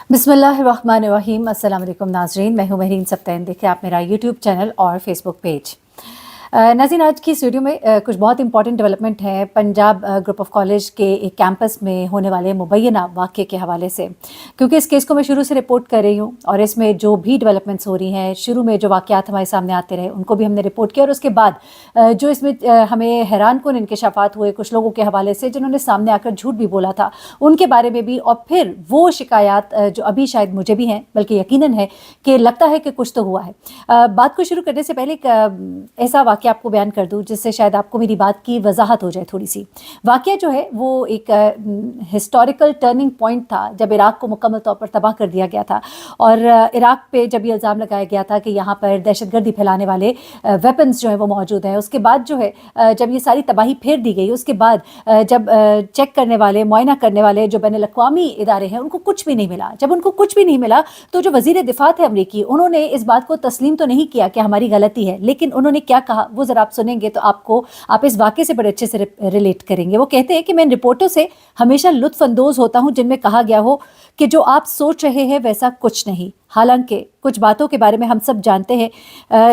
बिस्मिल्लाहिर्रहमानिर्रहीम। अस्सलाम वालेकुम नाज़रीन, मैं हूँ महरीन सब्तैन। देखिए आप मेरा यूट्यूब चैनल और फेसबुक पेज। नाज़रीन, आज की इस वीडियो में कुछ बहुत इंपॉर्टेंट डेवलपमेंट है पंजाब ग्रुप ऑफ कॉलेज के एक कैंपस में होने वाले मुबैना वाक़े के हवाले से, क्योंकि इस केस को मैं शुरू से रिपोर्ट कर रही हूँ और इसमें जो भी डेवलपमेंट्स हो रही हैं, शुरू में जो वाक़यात हमारे सामने आते रहे उनको भी हमने रिपोर्ट किया और उसके बाद जो इसमें हमें हैरानकुन इंकशाफात हुए कुछ लोगों के हवाले से जिन्होंने सामने आकर झूठ भी बोला था, उनके बारे में भी, और फिर वो शिकायत जो अभी शायद मुझे भी हैं, बल्कि यकीनन है कि लगता है कि कुछ तो हुआ है। बात को शुरू करने से पहले एक ऐसा वाक़या आपको बयान कर दूं जिससे शायद आपको मेरी बात की वजाहत हो जाए थोड़ी सी। वाक़या जो है वो एक हिस्टोरिकल टर्निंग पॉइंट था जब इराक़ को मुकम्मल तौर पर तबाह कर दिया गया था और इराक़ पे जब ये इल्ज़ाम लगाया गया था कि यहाँ पर दहशतगर्दी फैलाने वाले वेपन्स जो है वो मौजूद हैं। उसके बाद जो है जब ये सारी तबाही फेर दी गई, उसके बाद जब चेक करने वाले, मुआयना करने वाले जो बैनुल-अक़वामी इदारे हैं उनको कुछ भी नहीं मिला। जब उनको कुछ भी नहीं मिला तो जो वज़ीर दिफ़ा थे अमरीकी, उन्होंने इस बात को तस्लीम तो नहीं किया कि हमारी गलती है, लेकिन उन्होंने क्या कहा वो ज़रा आप सुनेंगे तो आप इस वाक़े से बड़े अच्छे से रिलेट करेंगे। वो कहते हैं कि मैं इन रिपोर्टों से हमेशा लुत्फ़ अंदोज़ होता हूँ जिनमें कहा गया हो कि जो आप सोच रहे हैं वैसा कुछ नहीं। हालांकि कुछ बातों के बारे में हम सब जानते हैं,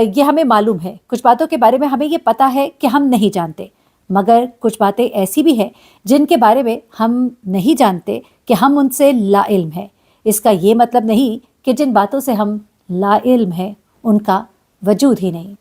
ये हमें मालूम है, कुछ बातों के बारे में हमें ये पता है कि हम नहीं जानते, मगर कुछ बातें ऐसी भी हैं जिनके बारे में हम नहीं जानते कि हम उनसे लाइल्म हैं। इसका ये मतलब नहीं कि जिन बातों से हम लाइल्म हैं उनका वजूद ही नहीं।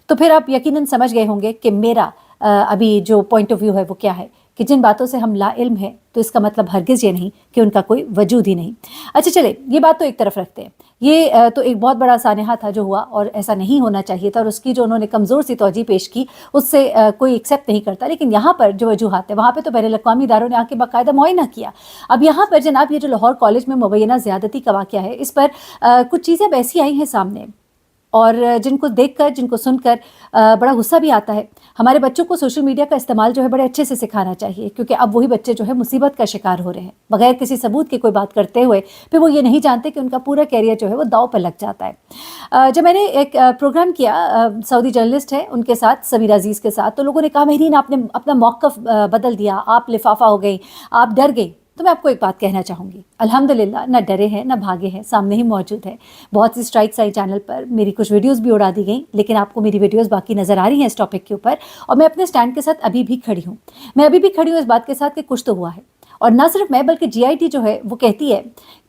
तो फिर आप यकीनन समझ गए होंगे कि मेरा अभी जो पॉइंट ऑफ व्यू है वो क्या है, कि जिन बातों से हम लाइल्म हैं तो इसका मतलब हरगिज़ ये नहीं कि उनका कोई वजूद ही नहीं। अच्छा चले, ये बात तो एक तरफ रखते हैं। ये तो एक बहुत बड़ा सानहा था जो हुआ और ऐसा नहीं होना चाहिए था, और उसकी जो उन्होंने कमज़ोर सी तौजीह पेश की उससे कोई एक्सेप्ट नहीं करता। लेकिन यहाँ पर जो वजूहात है वहाँ पर तो बैनुल-अक़वामी इदारों ने आके बाकायदा मुआयना किया। अब यहाँ पर जनाब ये जो लाहौर कॉलेज में मुबैना ज़्यादती का वाक़या है, इस पर कुछ चीज़ें ऐसी आई हैं सामने और जिनको देखकर, जिनको सुनकर बड़ा गुस्सा भी आता है। हमारे बच्चों को सोशल मीडिया का इस्तेमाल जो है बड़े अच्छे से सिखाना चाहिए, क्योंकि अब वही बच्चे जो है मुसीबत का शिकार हो रहे हैं बगैर किसी सबूत के कोई बात करते हुए। फिर वो ये नहीं जानते कि उनका पूरा कैरियर जो है वो दाव पर लग जाता है। जब मैंने एक प्रोग्राम किया सऊदी जर्नलिस्ट है उनके साथ, समीरा अजीज़ के साथ, तो लोगों ने कहा महरीन आपने अपना मौक़िफ़ बदल दिया, आप लिफाफा हो गई, आप डर गई। तो मैं आपको एक बात कहना चाहूँगी, अल्हम्दुलिल्लाह न डरे हैं न भागे हैं, सामने ही मौजूद है। बहुत सी स्ट्राइक्स आई चैनल पर, मेरी कुछ वीडियोस भी उड़ा दी गई, लेकिन आपको मेरी वीडियोस बाकी नज़र आ रही हैं इस टॉपिक के ऊपर, और मैं अपने स्टैंड के साथ अभी भी खड़ी हूँ। मैं अभी भी खड़ी हूँ इस बात के साथ कि कुछ तो हुआ है। और ना सिर्फ मैं बल्कि GIT जो है वो कहती है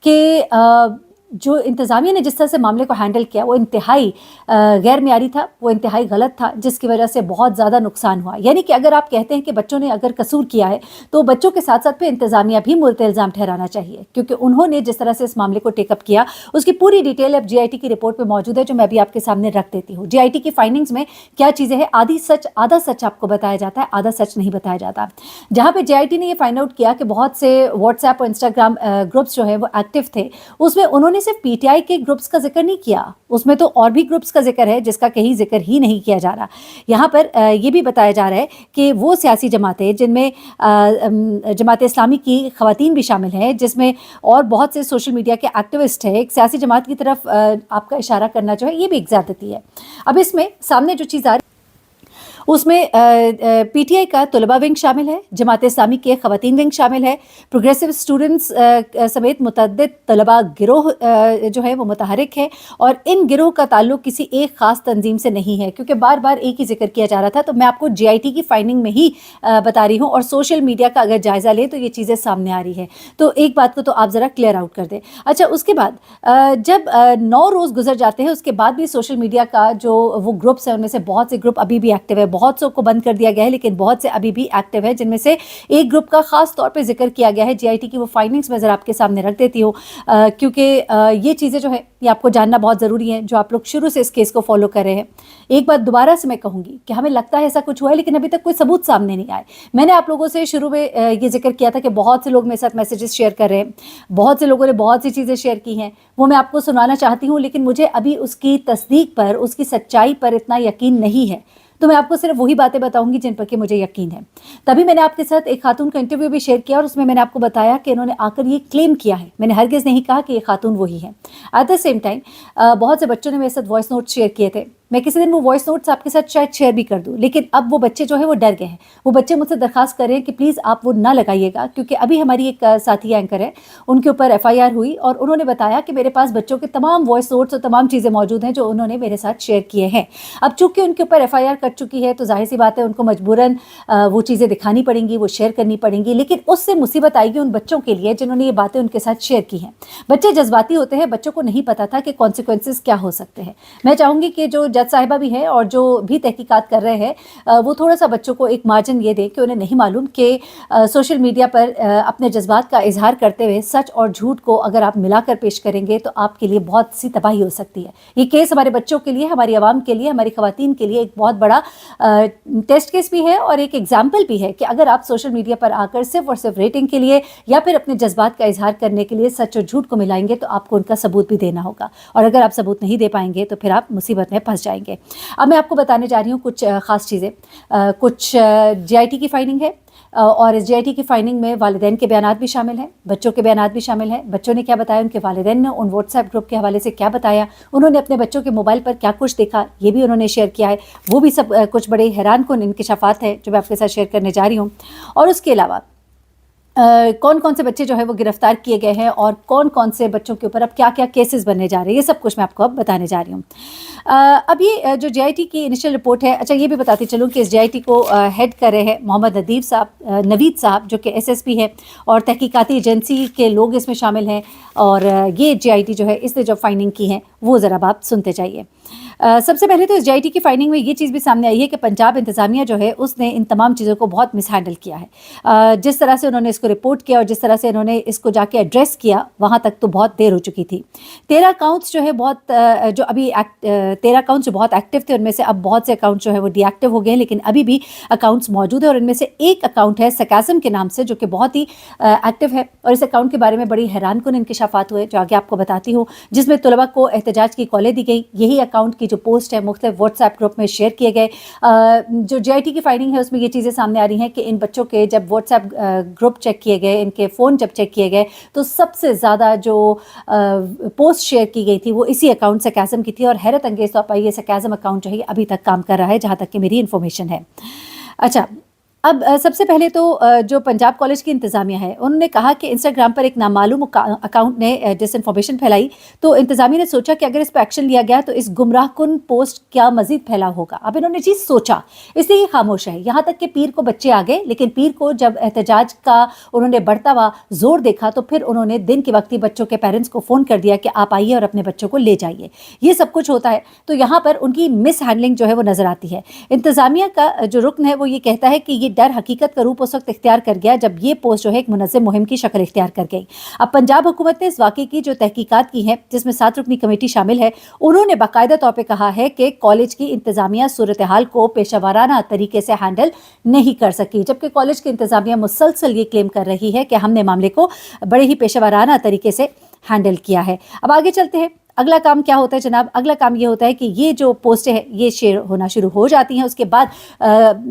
कि जो इंतज़ामिया ने जिस तरह से मामले को हैंडल किया वो इंतहाई गैर मियारी था, वो इंतहाई गलत था, जिसकी वजह से बहुत ज़्यादा नुकसान हुआ। यानी कि अगर आप कहते हैं कि बच्चों ने अगर कसूर किया है तो बच्चों के साथ साथ पे इंतज़ामिया भी मुल्ज़िम इल्ज़ाम ठहराना चाहिए, क्योंकि उन्होंने जिस तरह से इस मामले को टेकअप किया उसकी पूरी डिटेल अब GIT की रिपोर्ट में मौजूद है, जो मैं अभी आपके सामने रख देती हूँ। GIT की फाइंडिंग्स में क्या चीज़ें हैं, आधी सच आधा सच आपको बताया जाता है, आधा सच नहीं बताया जाता। जहाँ पर GIT ने ये फाइंड आउट किया कि बहुत से व्हाट्सएप और इंस्टाग्राम ग्रुप्स जो है वो एक्टिव थे, उसमें उन्होंने सिर्फ PTI के ग्रुप्स का जिक्र नहीं किया, उसमें तो और भी ग्रुप्स का जिक्र है जिसका कहीं जिक्र ही नहीं किया जा रहा। यहाँ पर ये भी बताया जा रहा है कि वो सियासी जमातें जिनमें जमात इस्लामी की ख़वातीन भी शामिल हैं, जिसमें और बहुत से सोशल मीडिया के एक्टिविस्ट हैं, एक सियासी जमात की तरफ आपका इशारा करना जो है ये भी एक ज़्यादती है। अब इसमें सामने जो चीज़ आ रही उसमें PTI का तलबा विंग शामिल है, जमात इस्लामी के ख़वातीन विंग शामिल है, प्रोग्रेसिव स्टूडेंट्स समेत मुतअद्दिद तलबा गिरोह जो है वो मुतहरिक है, और इन गिरोह का ताल्लुक किसी एक ख़ास तंजीम से नहीं है, क्योंकि बार बार एक ही जिक्र किया जा रहा था। तो मैं आपको GIT की फाइंडिंग में ही बता रही हूँ, और सोशल मीडिया का अगर जायज़ा लें तो ये चीज़ें सामने आ रही है। तो एक बात को तो आप ज़रा क्लियर आउट कर दें। अच्छा, उसके बाद जब 9 रोज़ गुजर जाते हैं उसके बाद भी सोशल मीडिया का जो वो ग्रुप्स हैं उनमें से बहुत से ग्रुप अभी भी एक्टिव है, बहुत सौ को बंद कर दिया गया है लेकिन बहुत से अभी भी एक्टिव है, जिनमें से एक ग्रुप का खास तौर पे जिक्र किया गया है। GIT की वो फाइंडिंग्स मैं ज़रा आपके सामने रख देती हूँ, क्योंकि ये चीज़ें जो है ये आपको जानना बहुत ज़रूरी है, जो आप लोग शुरू से इस केस को फॉलो कर रहे हैं। एक बात दोबारा से मैं कहूँगी कि हमें लगता है ऐसा कुछ हुआ है, लेकिन अभी तक कोई सबूत सामने नहीं आए। मैंने आप लोगों से शुरू में ये जिक्र किया था कि बहुत से लोग मेरे साथ मैसेजेस शेयर कर रहे हैं, बहुत से लोगों ने बहुत सी चीज़ें शेयर की हैं, वो मैं आपको सुनाना चाहती हूँ, लेकिन मुझे अभी उसकी तस्दीक पर, उसकी सच्चाई पर इतना यकीन नहीं है। तो मैं आपको सिर्फ वही बातें बताऊंगी जिन पर कि मुझे यकीन है। तभी मैंने आपके साथ एक खातून का इंटरव्यू भी शेयर किया और उसमें मैंने आपको बताया कि इन्होंने आकर ये क्लेम किया है, मैंने हरगिज़ नहीं कहा कि ये खातून वही है। एट द सेम टाइम बहुत से बच्चों ने मेरे साथ वॉइस नोट शेयर किए थे मैं किसी दिन वो वॉइस नोट्स आपके साथ शायद शेयर भी कर दूं, लेकिन अब वो बच्चे जो है वो डर गए हैं। वो बच्चे मुझसे दरखास्त कर रहे हैं कि प्लीज़ आप वो ना लगाइएगा, क्योंकि अभी हमारी एक साथी एंकर है, उनके ऊपर FIR हुई और उन्होंने बताया कि मेरे पास बच्चों के तमाम वॉइस नोट्स और तमाम चीज़ें मौजूद हैं जो उन्होंने मेरे साथ शेयर किए हैं। अब चूंकि उनके ऊपर FIR कट चुकी है तो जाहिर सी बात है उनको मजबूरन वो चीज़ें दिखानी पड़ेंगी, वो शेयर करनी पड़ेंगी, लेकिन उससे मुसीबत आएगी उन बच्चों के लिए जिन्होंने ये बातें उनके साथ शेयर की हैं। बच्चे जज्बाती होते हैं, बच्चों को नहीं पता था कि कॉन्सिक्वेंसेस क्या हो सकते हैं। मैं चाहूँगी कि जो जज साहिबा भी हैं और जो भी तहकीकात कर रहे हैं वो थोड़ा सा बच्चों को एक मार्जिन ये दें कि उन्हें नहीं मालूम कि सोशल मीडिया पर अपने जज्बात का इजहार करते हुए सच और झूठ को अगर आप मिलाकर पेश करेंगे तो आपके लिए बहुत सी तबाही हो सकती है। ये केस हमारे बच्चों के लिए, हमारी आवाम के लिए, हमारी ख़वातीन के लिए एक बहुत बड़ा टेस्ट केस भी है और एक एग्जाम्पल भी है कि अगर आप सोशल मीडिया पर आकर सिर्फ और सिर्फ रेटिंग के लिए या फिर अपने जज्बात का इजहार करने के लिए सच और झूठ को मिलाएंगे तो आपको उनका सबूत भी देना होगा, और अगर आप सबूत नहीं दे पाएंगे तो फिर आप मुसीबत में फंस जाएंगे। अब मैं आपको बताने जा रही हूँ कुछ ख़ास चीज़ें। कुछ GIT की फाइंडिंग है और इस GIT की फाइंडिंग में वालिदैन के बयानात भी शामिल हैं, बच्चों के बयानात भी शामिल हैं। बच्चों ने क्या बताया, उनके वालिदैन ने उन व्हाट्सएप ग्रुप के हवाले से क्या बताया, उन्होंने अपने बच्चों के मोबाइल पर क्या कुछ देखा, ये भी उन्होंने शेयर किया है। वो भी सब कुछ बड़े हैरान कुन इंकशाफात हैं जो मैं आपके साथ शेयर करने जा रही हूँ। और उसके अलावा कौन कौन से बच्चे जो है वो गिरफ्तार किए गए हैं और कौन कौन से बच्चों के ऊपर अब क्या क्या केसेस बनने जा रहे हैं, ये सब कुछ मैं आपको अब बताने जा रही हूँ। अब ये जो GIT की इनिशियल रिपोर्ट है, अच्छा ये भी बताती चलूँ कि इस GIT को हेड कर रहे हैं मोहम्मद नवीद साहब जो कि SSP है और तहकीकाती एजेंसी के लोग इसमें शामिल हैं। और ये GIT जो है इसने जो फाइंडिंग की है वो ज़रा आप सुनते जाइए। सबसे पहले तो इस GIT की फाइंडिंग में ये चीज़ भी सामने आई है कि पंजाब इंतज़ामिया जो है उसने इन तमाम चीज़ों को बहुत मिसहैंडल किया है। जिस तरह से उन्होंने इसको रिपोर्ट किया और जिस तरह से इन्होंने इसको जाके एड्रेस किया, वहाँ तक तो बहुत देर हो चुकी थी। 13 अकाउंट्स जो है बहुत जो अभी 13 अकाउंट्स जो बहुत एक्टिव थे उनमें से अब बहुत से अकाउंट जो है वो डीएक्टिव हो गए हैं, लेकिन अभी भी अकाउंट्स मौजूद है और इनमें से एक अकाउंट है सरकाज़म के नाम से जो कि बहुत ही एक्टिव है। और इस अकाउंट के बारे में बड़ी हैरान कुन इंकशाफात हुए जो आगे आपको बताती हूँ, जिसमें तलबा को एहतजाज की कॉलें दी गई। यही अकाउंट की जो पोस्ट है मुख्तलिफ व्हाट्सएप ग्रुप में शेयर किए गए। जो GIT की फाइंडिंग है उसमें ये चीज़ें सामने आ रही हैं कि इन बच्चों के जब व्हाट्सएप ग्रुप चेक किए गए, इनके फ़ोन जब चेक किए गए तो सबसे ज़्यादा जो पोस्ट शेयर की गई थी वो इसी अकाउंट सरकाज़म की थी। और हैरत अंगेज़ तौर पर ये सरकाज़म अकाउंट जो है अभी तक काम कर रहा है जहाँ तक कि मेरी इन्फॉर्मेशन है। अच्छा, अब सबसे पहले तो जो पंजाब कॉलेज की इंतज़ामिया है उन्होंने कहा कि इंस्टाग्राम पर एक नामालूम अकाउंट ने डिसइंफॉर्मेशन फैलाई, तो इंतज़ामिया ने सोचा कि अगर इस पर एक्शन लिया गया तो इस गुमराहकुन पोस्ट क्या मज़ीद फैलाव होगा। अब इन्होंने चीज़ सोचा इसलिए खामोश है। यहाँ तक कि पीर को बच्चे आ गए, लेकिन पीर को जब एहतजाज का उन्होंने बढ़ता हुआ जोर देखा तो फिर उन्होंने दिन के वक्त ही बच्चों के पेरेंट्स को फ़ोन कर दिया कि आप आइए और अपने बच्चों को ले जाइए। ये सब कुछ होता है तो यहाँ पर उनकी मिस हैंडलिंग जो है वो नज़र आती है। इंतज़ामिया का जो रुकन है वो ये कहता है कि ये डर हकीकत का रूप उस वक्त इख्तियार कर गया जब ये पोस्ट जो है एक मुनज़्ज़म मुहिम की शक्ल इख्तियार कर गई। अब पंजाब हुकूमत ने इस वाक़े की जो तहकीकात की है जिसमें 7 रुकनी कमेटी शामिल है, उन्होंने बाकायदा तौर पर कहा है कि कॉलेज की इंतज़ामिया सूरत हाल को पेशावराना तरीके से हैंडल नहीं कर सकी, जबकि कॉलेज की इंतज़ामिया मुसलसल ये क्लेम कर रही है कि हमने मामले को बड़े ही पेशावराना तरीके से हैंडल किया है। अब आगे चलते हैं, अगला काम क्या होता है जनाब? अगला काम ये होता है कि ये जो पोस्टें हैं ये शेयर होना शुरू हो जाती हैं। उसके बाद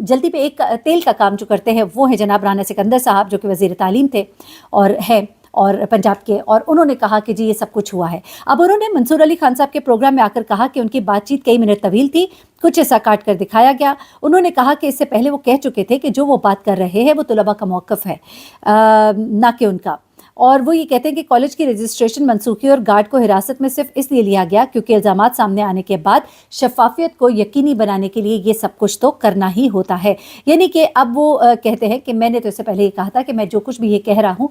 जल्दी पे एक तेल का काम जो करते हैं वो है जनाब राना सिकंदर साहब जो कि वज़ीर तालीम थे और हैं और पंजाब के, और उन्होंने कहा कि जी ये सब कुछ हुआ है। अब उन्होंने मंसूर अली खान साहब के प्रोग्राम में आकर कहा कि उनकी बातचीत कई मिनट तवील थी, कुछ हिस्सा काट कर दिखाया गया। उन्होंने कहा कि इससे पहले वो कह चुके थे कि जो वो बात कर रहे हैं वो तलबा का मौक़िफ़ है ना कि उनका। और वो ये कहते हैं कि कॉलेज की रजिस्ट्रेशन मनसूखी और गार्ड को हिरासत में सिर्फ इसलिए लिया गया क्योंकि इल्ज़ामात सामने आने के बाद शफाफियत को यकीनी बनाने के लिए ये सब कुछ तो करना ही होता है। यानी कि अब वो कहते हैं कि मैंने तो इससे पहले ये कहा था कि मैं जो कुछ भी ये कह रहा हूँ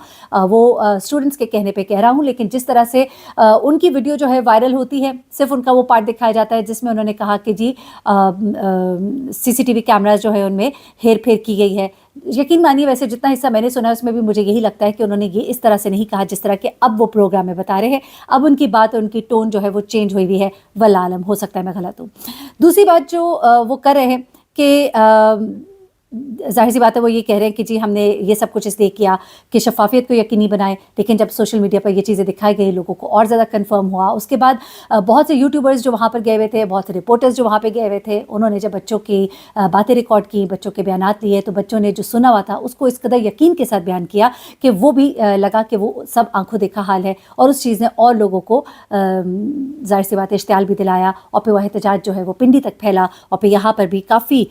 वो स्टूडेंट्स के कहने पे कह रहा हूँ, लेकिन जिस तरह से उनकी वीडियो जो है वायरल होती है सिर्फ उनका वो पार्ट दिखाया जाता है जिसमें उन्होंने कहा कि जी CCTV कैमराज जो है उनमें हेर फेर की गई है। यकीन मानिए वैसे जितना हिस्सा मैंने सुना है उसमें भी मुझे यही लगता है कि उन्होंने ये इस तरह से नहीं कहा जिस तरह के अब वो प्रोग्राम में बता रहे हैं। अब उनकी बात और उनकी टोन जो है वो चेंज हुई हुई है, वल्लाह आलम, हो सकता है मैं गलत हूँ। दूसरी बात जो वो कर रहे हैं कि ظاہر سی بات ہے وہ یہ کہہ رہے ہیں کہ جی ہم نے یہ سب کچھ اس لیے کیا کہ شفافیت کو یقینی بنائیں، لیکن جب سوشل میڈیا پر یہ چیزیں دکھائی گئی لوگوں کو اور زیادہ کنفرم ہوا. اس کے بعد بہت سے یوٹیوبرز جو وہاں پر گئے ہوئے تھے، بہت سے رپورٹرز جو وہاں پہ گئے ہوئے تھے، انہوں نے جب بچوں کی باتیں ریکارڈ کی، بچوں کے بیانات لیے، تو بچوں نے جو سنا ہوا تھا اس کو اس قدر یقین کے ساتھ بیان کیا کہ وہ بھی لگا کہ وہ سب آنکھوں دیکھا حال ہے، اور اس چیز نے اور لوگوں کو ظاہر سی بات اشتعال بھی دلایا، اور پھر وہ احتجاج جو ہے وہ پنڈی تک پھیلا، اور پھر یہاں پر بھی کافی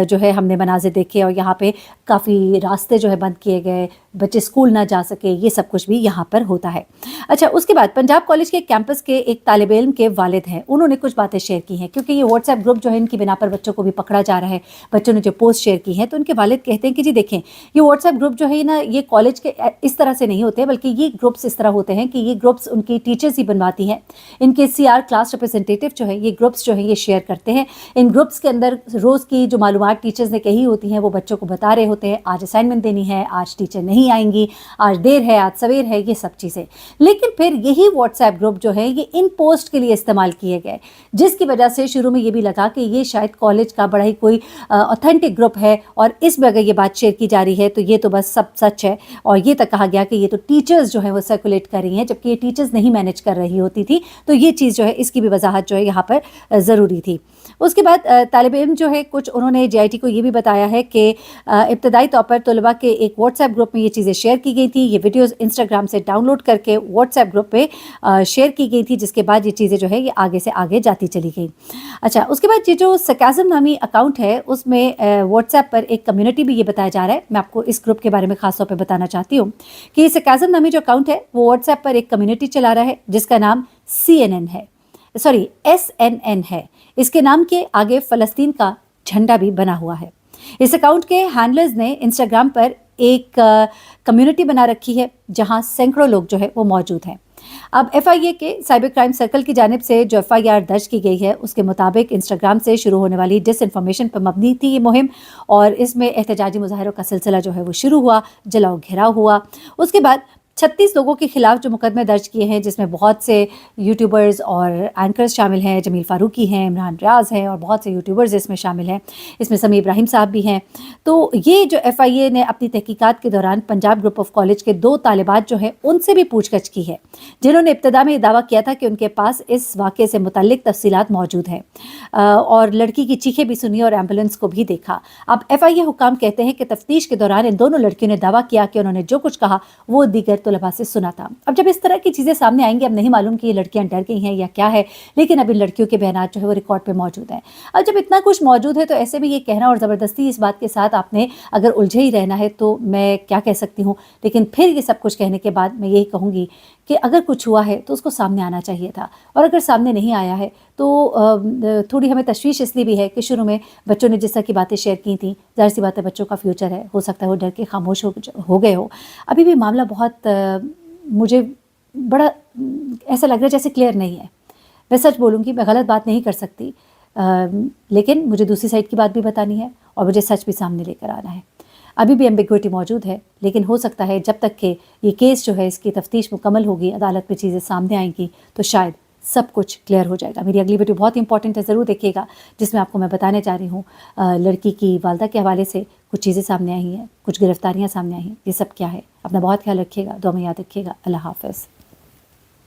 جو ہے ہم نے مناظر دیکھے، اور یہاں پہ کافی راستے جو ہے بند کیے گئے، بچے اسکول نہ جا سکے، یہ سب کچھ بھی یہاں پر ہوتا ہے. اچھا، اس کے بعد پنجاب کالج کے کیمپس کے ایک طالب علم کے والد ہیں، انہوں نے کچھ باتیں شیئر کی ہیں، کیونکہ یہ واٹس ایپ گروپ جو ہے ان کی بنا پر بچوں کو بھی پکڑا جا رہا ہے. بچوں نے جو پوسٹ شیئر کی ہیں تو ان کے والد کہتے ہیں کہ جی دیکھیں، یہ واٹس ایپ گروپ جو ہے نا، یہ کالج کے اس طرح سے نہیں ہوتے، بلکہ یہ گروپس اس طرح ہوتے ہیں کہ یہ گروپس ان کی ٹیچرز ہی بنواتی ہیں. ان کے CR کلاس ریپرزنٹیٹیو جو ہے، یہ گروپس جو ہے یہ شیئر کرتے ہیں. ان گروپس کے اندر روز کی جو معلومات ٹیچرز نے کہی ہوتی ہیں وہ بچوں کو بتا رہے ہوتے ہیں، آج اسائنمنٹ دینی ہے، آج ٹیچر نہیں آئیں گی، آج دیر ہے، آج سویر ہے، یہ سب چیزیں. لیکن پھر یہی واٹس ایپ گروپ جو ہے یہ ان پوسٹ کے لیے استعمال کیے گئے، جس کی وجہ سے شروع میں یہ بھی لگا کہ یہ شاید کالج کا بڑا ہی کوئی اوتھینٹک گروپ ہے، اور اس میں اگر یہ بات شیئر کی جا رہی ہے تو یہ تو بس سب سچ ہے. اور یہ تک کہا گیا کہ یہ تو ٹیچرز جو ہیں وہ سرکولیٹ کر رہی ہیں، جبکہ یہ ٹیچرز نہیں مینیج کر رہی ہوتی تھی. تو یہ چیز جو ہے اس کی بھی وضاحت جو ہے یہاں پر ضروری تھی. اس کے بعد طالب علم جو ہے کچھ انہوں نے JIT کو یہ بھی بتایا ہے کہ ابتدائی طور پر طلباء کے ایک واٹس ایپ گروپ میں یہ چیزیں شیئر کی گئی تھیں، یہ ویڈیوز انسٹاگرام سے ڈاؤن لوڈ کر کے واٹس ایپ گروپ پہ شیئر کی گئی تھی، جس کے بعد یہ چیزیں جو ہے یہ آگے سے آگے جاتی چلی گئی. اچھا، اس کے بعد یہ جو سکازم نامی اکاؤنٹ ہے اس میں واٹس ایپ پر ایک کمیونٹی بھی یہ بتایا جا رہا ہے. میں آپ کو اس گروپ کے بارے میں خاص طور پہ بتانا چاہتی ہوں کہ یہ سکازم نامی جو اکاؤنٹ ہے وہ واٹس ایپ پر ایک کمیونٹی چلا رہا ہے جس کا نام SNN ہے. اس کے نام کے آگے فلسطین کا جھنڈا بھی بنا ہوا ہے. اس اکاؤنٹ کے ہینڈلرز نے انسٹاگرام پر ایک کمیونٹی بنا رکھی ہے جہاں سینکڑوں لوگ جو ہے وہ موجود ہیں. اب FIA کے سائبر کرائم سرکل کی جانب سے جو FIR درج کی گئی ہے اس کے مطابق انسٹاگرام سے شروع ہونے والی ڈس انفارمیشن پر مبنی تھی یہ مہم، اور اس میں احتجاجی مظاہروں کا سلسلہ جو ہے وہ شروع ہوا، جلاؤ گھیراؤ ہوا. اس کے بعد 36 لوگوں کے خلاف جو مقدمے درج کیے ہیں، جس میں بہت سے یوٹیوبرز اور اینکرز شامل ہیں، جمیل فاروقی ہیں، عمران ریاض ہیں، اور بہت سے یوٹیوبرز اس میں شامل ہیں. اس میں سمیع ابراہیم صاحب بھی ہیں. تو یہ جو FIA نے اپنی تحقیقات کے دوران پنجاب گروپ آف کالج کے 2 طالبات جو ہیں ان سے بھی پوچھ گچھ کی ہے، جنہوں نے ابتدا میں یہ دعویٰ کیا تھا کہ ان کے پاس اس واقعے سے متعلق تفصیلات موجود ہیں، اور لڑکی کی چیخیں بھی سنی اور ایمبولینس کو بھی دیکھا. اب FIA حکام کہتے ہیں کہ تفتیش کے دوران ان دونوں لڑکیوں نے دعویٰ کیا کہ انہوں نے جو کچھ کہا وہ دیگر طلباء سے سنا تھا. اب جب اس طرح کی چیزیں سامنے آئیں گی، اب نہیں معلوم کہ یہ لڑکیاں ڈر گئی ہیں یا کیا ہے، لیکن اب ان لڑکیوں کے بیانات جو ہے وہ ریکارڈ پہ موجود ہیں. اب جب اتنا کچھ موجود ہے تو ایسے بھی یہ کہنا اور زبردستی اس بات کے ساتھ آپ نے اگر الجھے ہی رہنا ہے تو میں کیا کہہ سکتی ہوں. لیکن پھر یہ سب کچھ کہنے کے بعد میں یہی کہوں گی کہ اگر کچھ ہوا ہے تو اس کو سامنے آنا چاہیے تھا، اور اگر سامنے نہیں آیا ہے تو تھوڑی ہمیں تشویش اس لیے بھی ہے کہ شروع میں بچوں نے جس طرح کی باتیں شیئر کی تھیں، ظاہر سی بات ہے بچوں کا فیوچر ہے، ہو سکتا ہے وہ ڈر کے خاموش ہو گئے ہو. ابھی بھی معاملہ بہت مجھے بڑا ایسا لگ رہا ہے جیسے کلیئر نہیں ہے. میں سچ بولوں گی، میں غلط بات نہیں کر سکتی، لیکن مجھے دوسری سائڈ کی بات بھی بتانی ہے اور مجھے سچ بھی سامنے لے کر آنا ہے. ابھی بھی ایمبیگوٹی موجود ہے، لیکن ہو سکتا ہے جب تک کہ یہ کیس جو ہے اس کی تفتیش مکمل ہوگی، عدالت میں چیزیں سامنے آئیں گی تو شاید سب کچھ کلیئر ہو جائے گا. میری اگلی ویڈیو بہت امپورٹنٹ ہے، ضرور دیکھیے گا، جس میں آپ کو میں بتانے جا رہی ہوں لڑکی کی والدہ کے حوالے سے کچھ چیزیں سامنے آئی ہیں، کچھ گرفتاریاں سامنے آئی ہیں. یہ سب کیا ہے؟ اپنا بہت خیال رکھیے گا، دعا میں یاد رکھیے گا. اللہ حافظ.